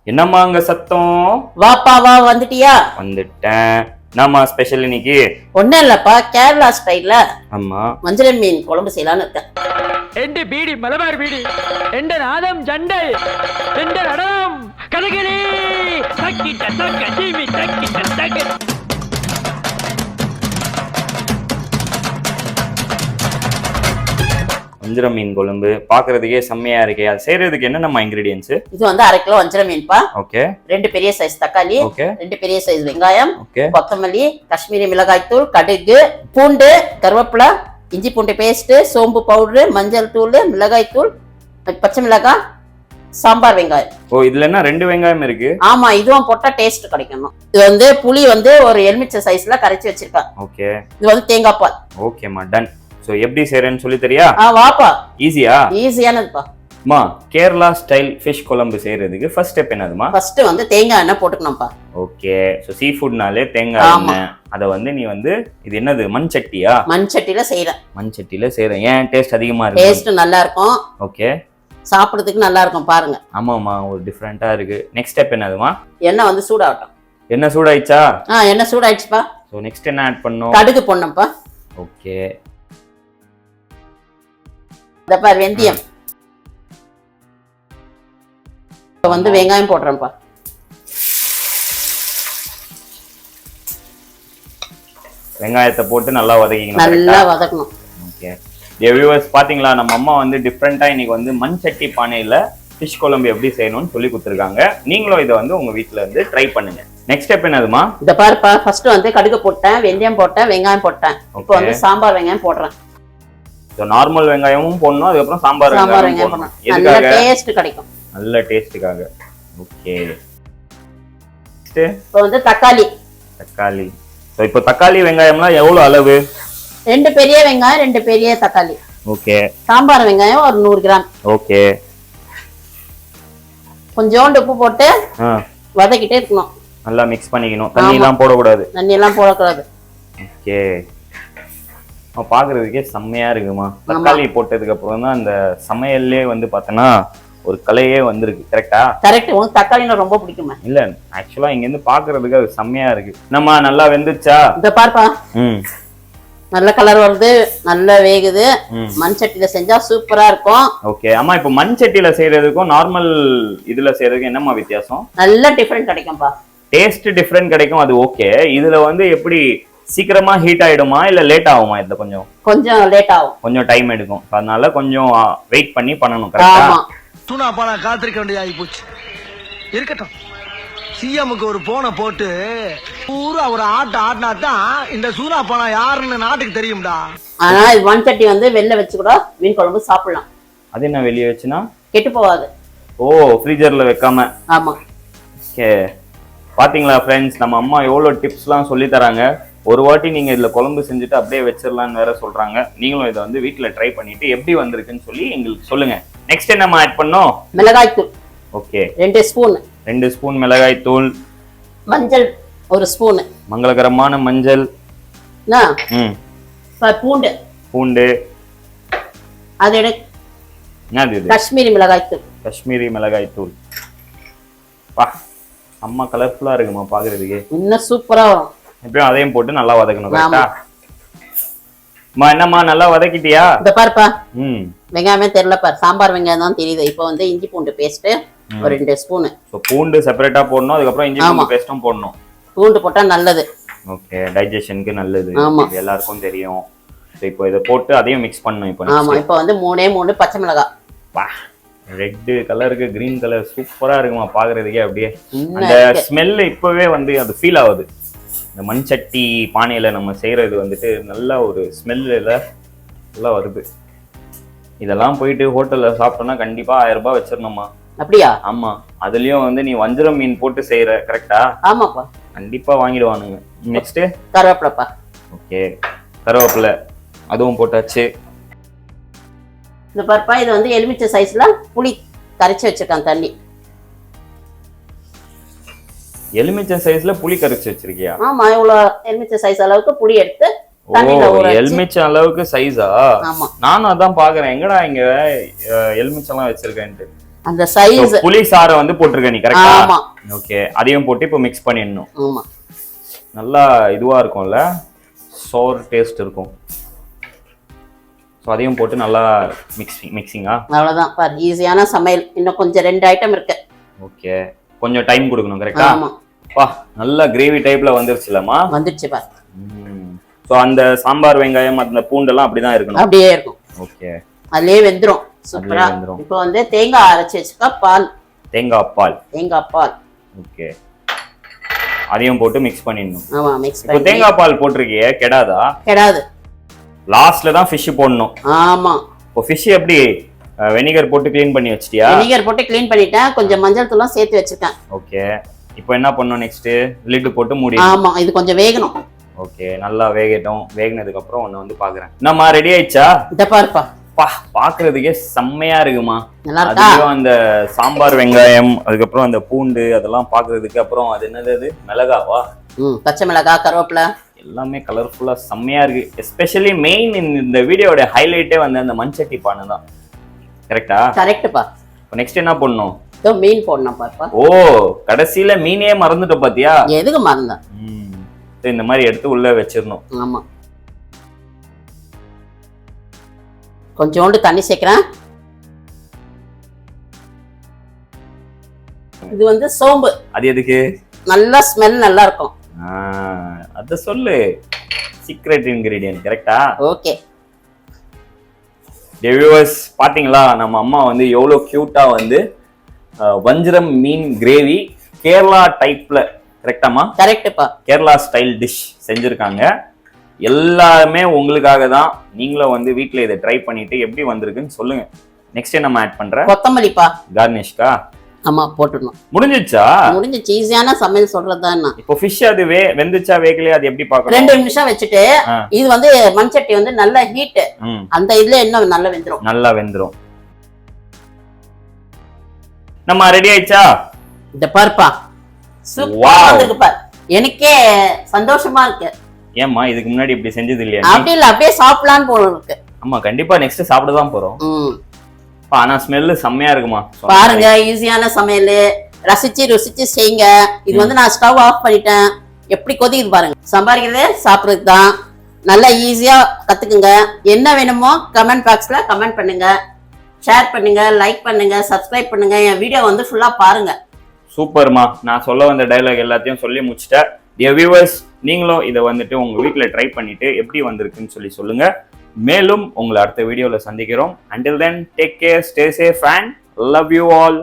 என்னம்மா அங்க சத்தம்? வாப்பா வா, வந்துட்டியா? வந்துட்டேன். என்னம்மா ஸ்பெஷல் இன்னைக்கு? ஒண்ணும் இல்லப்பா, கேரளா ஸ்டைல்ல ஆமா வஞ்சரம் மீன் குழம்பு செய்யலான்னு இருக்கேன். എന്റെ ബീഡി മലബാർ ബീഡി എന്റെ നാദം ജണ്ടൽ എന്റെ നടനം കഥകളി തക്കിട്ട തക്ക ടീമി തക്കിട്ട തക്ക. வஞ்சரம் மீன் குழம்பு பாக்குறதுக்கே செம்மையா இருக்கே. அது செய்யறதுக்கு என்னென்ன இன்கிரீடியன்ஸ்? இது வந்து 1/2 கிலோ வஞ்சரம் மீன்பா. ஓகே. 2 பெரிய சைஸ் தக்காளி. ஓகே. 2 பெரிய சைஸ் வெங்காயம். ஓகே. கொத்தமல்லி, காஷ்மீரி மிளகாய் தூள், கடுகு, பூண்டு, கருவேப்பிலை, இஞ்சி பூண்டு பேஸ்ட், சோம்பு பவுடர், மஞ்சள் தூள், மிளகாய் தூள், பச்சை மிளகாய், சாம்பார் வெங்காயம். ஓ, இதுல என்ன 2 வெங்காயம் இருக்கு? ஆமா, இதுவும் போட்டா டேஸ்ட் கிடைக்கும். இது வந்து புளி வந்து ஒரு எலுமிச்சை சைஸ்ல கரைச்சி வச்சிருக்கேன். ஓகே. இது வந்து தேங்காய் பால். ஓகேமா, டன். சோ எப்படி செய்யறேன்னு சொல்லி தெரியா? வாப்பா. ஈஸியா? ஈஸியானதுப்பா. மா, கேரளா ஸ்டைல் ஃபிஷ் குழம்பு செய்யறதுக்கு ஃபர்ஸ்ட் ஸ்டெப் என்னதுமா? ஃபர்ஸ்ட் வந்து தேங்காய் எண்ணெய் போட்டுக்கணும்ப்பா. ஓகே. சோ சீ ஃபுட்னாலே தேங்காய் எண்ணெய். அத வந்து நீ வந்து இது என்னது, மண் சட்டியா? மண் சட்டில செய்யறேன். மண் சட்டில செய்யறேன். ஏன் டேஸ்ட் அதிகமா இருக்கு? டேஸ்ட் நல்லா இருக்கும். ஓகே. சாப்பிடுறதுக்கு நல்லா இருக்கும் பாருங்க. ஆமாமா, ஒரு டிஃபரெண்டா இருக்கு. நெக்ஸ்ட் ஸ்டெப் என்னதுமா? எண்ணெய் வந்து சூடாகட்டும். என்ன சூடாயிச்சா? எண்ணெய் சூடாயிடுச்சுப்பா. சோ நெக்ஸ்ட் என்ன ஆட் பண்ணனும்? கடுகு போடணும்ப்பா. ஓகே. இந்த பாரு வெந்தயம். இப்போ வந்து வெங்காயம் போடுறேன்ப்பா. வெங்காயத்தை போட்டு நல்லா வதக்கிக்கணும். நல்லா வதக்கணும். ஓகே. வியூவர்ஸ் பாத்தீங்களா, நம்ம அம்மா வந்து டிஃப்ரெண்டா இன்னைக்கு வந்து மண் சட்டி பானையில ஃபிஷ் குழம்பு எப்படி செய்யணும்னு சொல்லி கொடுத்துருக்காங்க. நீங்களும் இதை வந்து உங்க வீட்டுல இருந்து ட்ரை பண்ணுங்க. நெக்ஸ்ட் ஸ்டெப் என்னதுமா? இந்த பாருப்பா, ஃபர்ஸ்ட் வந்து கடுகு போட்டேன், வெந்தயம் போட்டேன், வெங்காயம் போட்டேன். இப்போ வந்து சாம்பார் வெங்காயம் போடுறேன். நார்மல் வெங்காயமும் போடணும், அதுக்கப்புறம் சாம்பார் வெங்காயம் போடணும். நல்ல டேஸ்ட் கிடைக்கும். நல்ல டேஸ்டுக்காக. ஓகே. இப்போ வந்து தக்காளி. தக்காளி. சோ இப்போ தக்காளி வெங்காயம்லாம் எவ்வளவு அளவு? 2 பெரிய வெங்காயம், 2 பெரிய தக்காளி. ஓகே. சாம்பார் வெங்காயம் ஒரு 100 கிராம். ஓகே. கொஞ்சோண்டு உப்பு போட்டு வதக்கிட்டே இருக்கணும். நல்லா மிக்ஸ் பண்ணிக்கணும். தண்ணி எல்லாம் போடக்கூடாது. தண்ணி எல்லாம் போடக்கூடாது. ஓகே. பாக்குறதுக்கே செம்மையா இருக்குமா. தக்காளி போட்டதுக்கு அப்புறம் தான் அந்த சமையல்லே வந்து பார்த்தனா ஒரு கலையே வந்திருக்கு. கரெக்டா? கரெக்ட். உங்களுக்கு தக்காளினா ரொம்ப பிடிக்குமா? இல்ல, ஆக்சுவலா இங்க இருந்து பாக்குறதுக்கு அது செம்மையா இருக்கு. நம்ம நல்லா வெந்துச்சா? இத பாருப்பா. நல்ல கலர் வருது, நல்லா வேகுது. மண் சட்டில செஞ்சா சூப்பரா இருக்கும். ஓகே. ஆமா, இப்போ மண் சட்டில செய்யறதுக்கும் நார்மல் இதுல செய்யறதுக்கும் என்னமா வித்தியாசம்? நல்ல டிஃபரண்ட் கிடைக்கும்பா. டேஸ்ட் டிஃபரண்ட் கிடைக்கும், அது ஓகே. இதுல வந்து எப்படி சீக்கிரமா ஹீட் ஆயிடுமா இல்ல லேட் ஆகுமா? இதுல கொஞ்சம் லேட் ஆகும், கொஞ்சம் டைம் எடுக்கும். அதனால கொஞ்சம் வெயிட் பண்ணி பண்ணணும். கரெக்ட்டா? சூனா பானா காத்திருக்க வேண்டியதாகி போச்சு. இருக்கட்டும், சிஎம்க்கு ஒரு போனை போட்டு பூரா ஒரு ஆட்டினா தான் இந்த சூனா பானா யாருன்னு நாட்டுக்கு தெரியும்டா. ஆனா இது மண் சட்டி வந்து வெளில வச்சு கூட மீன் குழம்பு சாப்பிடலாம். அது என்ன வெளியே வச்சுனா கெட்டு போகாது. ஓ, ஃப்ரீசர்ல வைக்காம. ஆமா. ஓகே. பாத்தீங்களா ஃப்ரெண்ட்ஸ், நம்ம அம்மா எவ்வளவு டிப்ஸ்லாம் சொல்லி தராங்க. ஒரு வாட்டி நீங்க இதுல குழம்பு செஞ்சுட்டு அப்படியே வச்சிடலாம்னு வேற சொல்றாங்க. நீங்களும் இதை வந்து வீட்டுல ட்ரை பண்ணிட்டு எப்படி வந்திருக்குன்னு சொல்லி எங்களுக்கு சொல்லுங்க. நெக்ஸ்ட் என்ன ஆட் பண்ணோம்? மிளகாய் தூள். ஓகே. 2 ஸ்பூன். 2 ஸ்பூன் மிளகாய் தூள். மஞ்சள் 1 ஸ்பூன். மங்களகரமான மஞ்சள். பூண்டு. பூண்டு. அது என்னது இது? காஷ்மீரி மிளகாய் தூள். காஷ்மீரி மிளகாய் தூள். வா, அம்மா கலர்ஃபுல்லா இருக்குமா பாக்குறதுக்கு. இன்னும் சூப்பரா வரும். எப்படியும் அதையும் போட்டு நல்லா வதக்கணும். கரெக்ட்டா? அம்மா என்னம்மா நல்லா வதக்கிட்டியா? இந்த பாருப்பா. வெங்காயமே தெரியல பாரு, சாம்பார் வெங்காயம் தான் தெரியுது. இப்போ வந்து இஞ்சி பூண்டு பேஸ்ட் ஒரு 2 ஸ்பூன். சோ பூண்டு செப்பரேட்டா போடணும், அதுக்கு அப்புறம் இஞ்சி பூண்டு பேஸ்டும் போடணும். பூண்டு போட்டா நல்லது. ஓகே. டைஜஷனுக்கு நல்லது, எல்லாருக்கும் தெரியும். இப்போ இத போட்டு அதையும் மிக்ஸ் பண்ணனும். இப்போ ஆமா. இப்போ வந்து 3 பச்சை மிளகாய். வா, ரெட் கலருக்கு கிரீன் கலர் சூப்பரா இருக்குமா பாக்குறதுக்கே. அப்படியே அந்த ஸ்மெல் இப்பவே வந்து அது ஃபீல் ஆகுது. இந்த மண் சட்டி பானையில நம்ம செய்யறது வந்துட்டு நல்ல ஒரு ஸ்மெல்ல நல்லா வருது. இதெல்லாம் போயிட்டு ஹோட்டல்ல சாப்பிட்டோம்னா கண்டிப்பா 1000 ரூபாய் வச்சிடணுமா. அப்படியா? ஆமா. அதுலயும் வந்து நீ வஞ்சரம் மீன் போட்டு செய்யற. கரெக்டா? ஆமாப்பா. கண்டிப்பா வாங்கிடுவானுங்க. நெக்ஸ்ட் கருவேப்பிலைப்பா. ஓகே. கருவேப்பிலை அதுவும் போட்டாச்சு. இந்த பருப்பா, இது வந்து எலுமிச்சை சைஸ்ல புளி கரைச்சி வச்சிருக்கான் தண்ணி. எலுமிச்சை சைஸ்ல புளி கரைச்சி வச்சிருக்கியா? ஆமா, இவ்வளவு எலுமிச்சை சைஸ் அளவுக்கு புளி எடுத்து எலுமிச்சை அளவுக்கு சைஸா? நானும் அதான் பாக்குறேன், எங்கடா இங்க எலுமிச்செல்லாம் வச்சிருக்கேன்ட்டு. அந்த சைஸ். புளி சாறை வந்து போட்டுருக்க நீ கரெக்டா? ஆமா. ஓகே, அதையும் போட்டு இப்போ மிக்ஸ் பண்ணிடணும். ஆமா, நல்லா இதுவா இருக்கும்ல, சோர் டேஸ்ட் இருக்கும். ஸோ அதையும் போட்டு நல்லா மிக்சிங்கா? அவ்வளவுதான் பாரு, ஈஸியான சமையல். இன்னும் கொஞ்சம் 2 ஐட்டம் இருக்கு. ஓகே, கொஞ்சம் டைம் கொடுக்கணும் கரெக்டா? ஆமா. பா, நல்ல கிரேவி டைப்ல வந்துருச்சுலமா. வந்துருச்சு பாரு. ஸோ அந்த சாம்பார் வெங்காயம் அந்த பூண்டெல்லாம் அப்படிதான் இருக்கணும். அப்படியே இருக்கும். ஓகே, அதுலயே வெந்துரும் சூப்பரா. இப்போ வந்து தேங்காய் அரைச்சு வச்சுக்க பால். தேங்காய் பால். தேங்காய் பால். ஓகே, அதையும் போட்டு மிக்ஸ் பண்ணிடணும். ஆமா, மிக்ஸ் இப்போ பண்ணி. தேங்காய் பால் போட்டிருக்கியே, கெடாதா? கெடாது. லாஸ்ட்ல தான் ஃபிஷ் போடணும். ஆமா. இப்போ ஃபிஷ் எப்படி வெனிகர் போட்டு க்ளீன் பண்ணி வச்சிட்டியா? வெனிகர் போட்டு க்ளீன் பண்ணிட்டேன், கொஞ்சம் மஞ்சள் தூளும் சேர்த்து வச்சிருக்கேன். ஓகே, இப்போ என்ன பண்ணணும் நெக்ஸ்ட்? லிட் போட்டு மூடி. ஆமா, இது கொஞ்சம் வேகணும். ஓகே, நல்லா வேகட்டும். வேகினதுக்கு அப்புறம் ஒன்னு வந்து பாக்குறேன். என்னம்மா ரெடி ஆயிடுச்சா? இத பாருப்பா. பா, பாக்குறதுக்கே செம்மையா இருக்குமா. நல்லா இருக்கா? அதுவும் அந்த சாம்பார் வெங்காயம், அதுக்கப்புறம் அந்த பூண்டு, அதெல்லாம் பாக்குறதுக்கு. அப்புறம் அது என்னது, அது மிளகாவா? பச்சை மிளகாய், கருவேப்பிலை, எல்லாமே கலர்ஃபுல்லா செம்மையா இருக்கு. எஸ்பெஷலி மெயின் இந்த வீடியோட ஹைலைட்டே வந்து அந்த மண்சட்டி பானை தான். கரெக்டா? கரெக்ட்பா. இப்போ நெக்ஸ்ட் என்ன பண்ணணும்? மீன் போடணும் பாருப்பா. ஓ, கடைசியில மீனே மறந்துட்ட பாத்தியா? எதுக்கு மறந்தா? இந்த மாதிரி எடுத்து உள்ள வச்சிரணும். ஆமா, கொஞ்சோண்டு தண்ணி சேர்க்கிறேன். இது வந்து சோம்பு. அது எதுக்கு? நல்லா ஸ்மெல் நல்லா இருக்கும். அத சொல்லு, சீக்ரெட் இன்கிரிடியன்ட். கரெக்டா? ஓகே. வியூவர்ஸ் பாத்தீங்களா, நம்ம அம்மா வந்து எவ்வளவு கியூட்டா வந்து வஞ்சிரம் மீன் கிரேவி கேரளா டைப்ல, கரெக்டாமா? கரெக்ட்பா. கேரளா ஸ்டைல் டிஷ் செஞ்சிருக்காங்க. எல்லாமே உங்களுக்காக தான். நீங்களும் வந்து வீட்ல இதை ட்ரை பண்ணிட்டு எப்படி வந்திருக்குன்னு சொல்லுங்க. நெக்ஸ்ட் நம்ம ஆட் பண்றேன் கொத்தமல்லிப்பா. கார்னிஷ்கா? ஆமா, போட்டுடணும். முடிஞ்சிச்சா? முடிஞ்சிச்சு. ஈஸியான சமையல் சொல்றதுதான். இப்போ ஃபிஷ் அது வெந்துச்சா வேகலையா, அது எப்படி பார்க்கணும்? 2 நிமிஷம் வச்சுட்டு, இது வந்து மண்சட்டி வந்து நல்ல ஹீட், அந்த இதுல இன்னும் நல்லா வெந்துரும். நல்லா வெந்துரும். நம்ம ரெடி ஆயிடுச்சா? இந்த பாருப்பா, சூப்பரா வந்திருக்கு பாரு. எனக்கே சந்தோஷமா இருக்கு. ஏம்மா, இதுக்கு முன்னாடி இப்படி செஞ்சது இல்லையா? அப்படி இல்ல, அப்படியே சாப்பிடலான்னு போல இருக்கு. ஆமா, கண்டிப்பா நெக்ஸ்ட் சாப்பிட தான் போறோம். ஆனா ஸ்மெல் செம்மையா இருக்குமா. பாருங்க, ஈஸியான சமையல். ரசிச்சு ருசிச்சு செய்யுங்க. இது வந்து நான் ஸ்டவ் ஆஃப் பண்ணிட்டேன். எப்படி கொதிக்குது பாருங்க. சம்பாதிக்கிறது சாப்பிடுறது தான். நல்லா ஈஸியா கத்துக்குங்க. என்ன வேணுமோ கமெண்ட் பாக்ஸ்ல கமெண்ட் பண்ணுங்க, ஷேர் பண்ணுங்க, லைக் பண்ணுங்க, சப்ஸ்கிரைப் பண்ணுங்க. என் வீடியோ வந்து ஃபுல்லா பாருங்க. சூப்பர்மா, நான் சொல்ல வந்த டயலாக் எல்லாத்தையும் சொல்லி முடிச்சிட்டேன். டியர் வியூவர்ஸ், நீங்களும் இதை வந்துட்டு உங்க வீட்டில் ட்ரை பண்ணிட்டு எப்படி வந்திருக்குன்னு சொல்லுங்க. மேலும் உங்களை அடுத்த வீடியோவில் சந்திக்கிறோம். Until then, take care, stay safe and love you all.